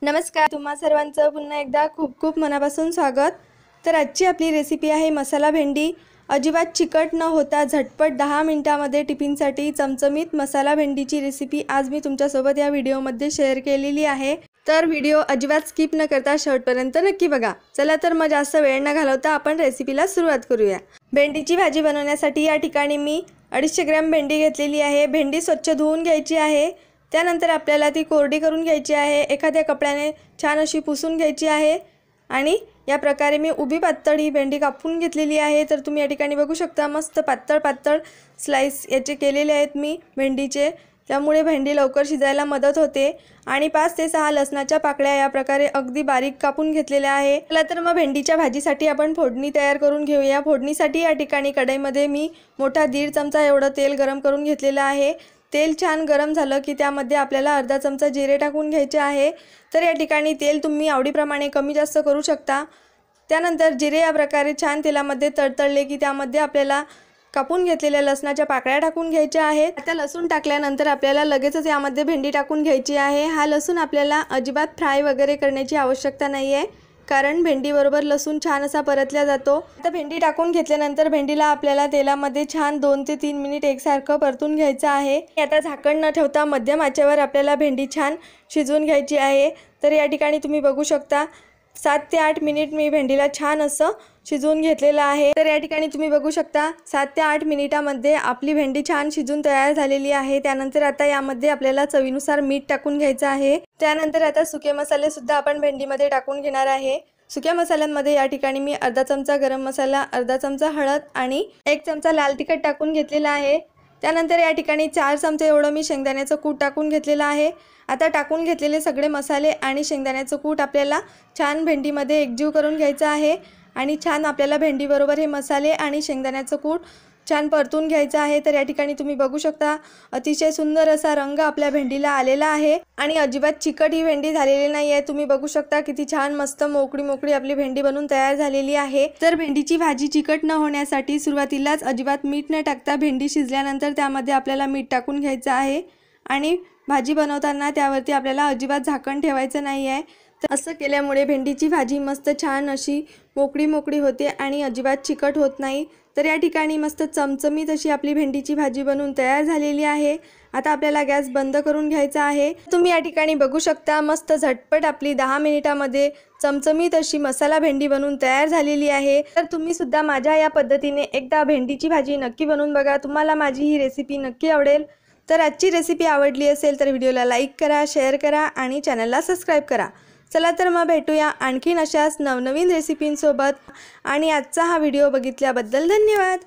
नमस्कार, तुम्हा सर्वांचं पुन्हा एकदा खूप खूप मनापासून स्वागत। तर आजची आपली रेसिपी आहे मसाला भेंडी। अजिबात चिकट न होता झटपट 10 मिनिटांमध्ये टिफिनसाठी चमचमीत मसाला भेंडीची रेसिपी आज मी तुमच्यासोबत या व्हिडिओमध्ये शेअर केलेली आहे। तर व्हिडिओ अजिबात स्किप न करता शेवटपर्यंत नक्की बघा। चला तर मग जास्त वेळ न घालवता आपण रेसिपीला सुरुवात करूया। भेंडीची भाजी बनवण्यासाठी या ठिकाणी मी 250 ग्रॅम भेंडी घेतलेली आहे। भेंडी स्वच्छ धुवून घ्यायची आहे। त्यानंतर आपल्याला ती कोरडी करून घ्यायची आहे। एखाद्या कपड्याने छान अशी पुसून घ्यायची आहे आणि या प्रकारे मी उभी पातळ ही भेंडी कापून घेतलेली आहे। तर तुम्ही या ठिकाणी बघू शकता मस्त पातळ स्लाइस याचे केलेले आहेत मी भेंडीचे, त्यामुळे भेंडी लवकर शिजायला मदत होते। आणि 5 ते 6 लसणाच्या पाकळ्या या प्रकारे अगदी बारीक कापून घेतलेल्या आहे। चला तर मग भेंडीच्या भाजीसाठी आपण फोडणी तयार करून घेऊया। फोडणीसाठी या ठिकाणी कढईमध्ये मी मोठा 1.5 चमचा एवढं तेल गरम करून घेतलेलं आहे। तेल छान गरम झालं की त्यामध्ये आपल्याला अर्धा चमचा जिरे टाकून घ्यायचे आहे। तर या ठिकाणी तेल तुम्ही आवडीप्रमाणे कमी जास्त करू शकता। त्यानंतर जिरे या प्रकारे छान तेलामध्ये तडतडले की त्यामध्ये आपल्याला कापून घेतलेल्या लसणाच्या पाकळ्या टाकून घ्यायच्या आहेत। आता लसूण टाकल्यानंतर आपल्याला लगेचच यामध्ये भेंडी टाकून घ्यायची आहे। हा लसूण आपल्याला अजिबात फ्राय वगैरे करण्याची आवश्यकता नाही आहे, कारण भेंडी बरोबर लसूण छान असा परतला जातो। आता भेंडी टाकून घेतल्यानंतर भेंडीला आपल्याला तेलामध्ये छान 2 ते 3 मिनिट एकसारखं परतून घ्यायचं आहे। आता झाकण न ठेवता मध्यम आचेवर आपल्याला भेंडी छान शिजवून घ्यायची आहे। तर या ठिकाणी तुम्ही बघू शकता 7 ते 8 मिनिट मी भेंडीला छान असं शिजवून घेतलेलं आहे। तर या ठिकाणी तुम्ही बघू शकता 7 ते 8 मिनिटांमध्ये आपली भेंडी छान शिजून तयार झालेली आहे। त्यानंतर आता यामध्ये आपल्याला चवीनुसार मीठ टाकून घ्यायचं आहे। त्यानंतर आता सुके मसाले सुद्धा आपण भेंडीमध्ये टाकून घेणार आहे। सुक्या मसाल्यांमध्ये या ठिकाणी मी अर्धा चमचा गरम मसाला, अर्धा चमचा हळद आणि 1 चमचा लाल तिखट टाकून घेतलेला आहे। त्यानंतर या ठिकाणी 4 चमचे एवढं मी शेंगदाण्याचं कूट टाकून घेतलेलं आहे। आता टाकून घेतलेले सगळे मसाले आणि शेंगदाण्याचं कूट आपल्याला छान भेंडीमध्ये एकजीव करून घ्यायचं आहे आणि छान आपल्याला भेंडीबरोबर हे मसाले आणि शेंगदाण्याचं कूट छान परतून घ्यायचं आहे। तर या ठिकाणी तुम्ही बघू शकता अतिशय सुंदर असा रंग आपल्या भेंडीला आलेला आहे आणि अजिबात चिकट ही भेंडी झालेली नाही आहे। तुम्ही बघू शकता किती छान मस्त मोकळी आपली भेंडी बनून तयार झालेली आहे। तर भेंडीची भाजी चिकट न होण्यासाठी सुरुवातीलाच अजिबात मीठ न टाकता भेंडी शिजल्यानंतर त्यामध्ये आपल्याला मीठ टाकून घ्यायचं आहे आणि भाजी बनवताना त्यावरती आपल्याला अजिबात झाकण ठेवायचं नाही आहे। तर असं केल्यामुळे भेंडीची भाजी मस्त छान अशी मोकळी होते आणि अजिबात चिकट होत नाही। तर या ठिकाणी मस्त चमचमीत अशी आपली भेंडीची भाजी बनवून तयार झालेली आहे। आता आपल्याला गॅस बंद करून घ्यायचा आहे। तुम्ही या ठिकाणी बघू शकता मस्त झटपट आपली 10 मिनिटांमध्ये चमचमीत अशी मसाला भेंडी बनवून तयार झालेली आहे। तर तुम्ही सुद्धा माझ्या या पद्धतीने एकदा भेंडीची भाजी नक्की बनवून बघा, तुम्हाला माझी ही रेसिपी नक्की आवडेल। तर आजची रेसिपी आवडली असेल तर व्हिडिओला लाईक करा, शेअर करा आणि चॅनलला सबस्क्राईब करा। चला तर मग भेटूया आणखीन अशाच नवनवीन रेसिपींसोबत आणि आजचा हा व्हिडिओ बघितल्याबद्दल धन्यवाद।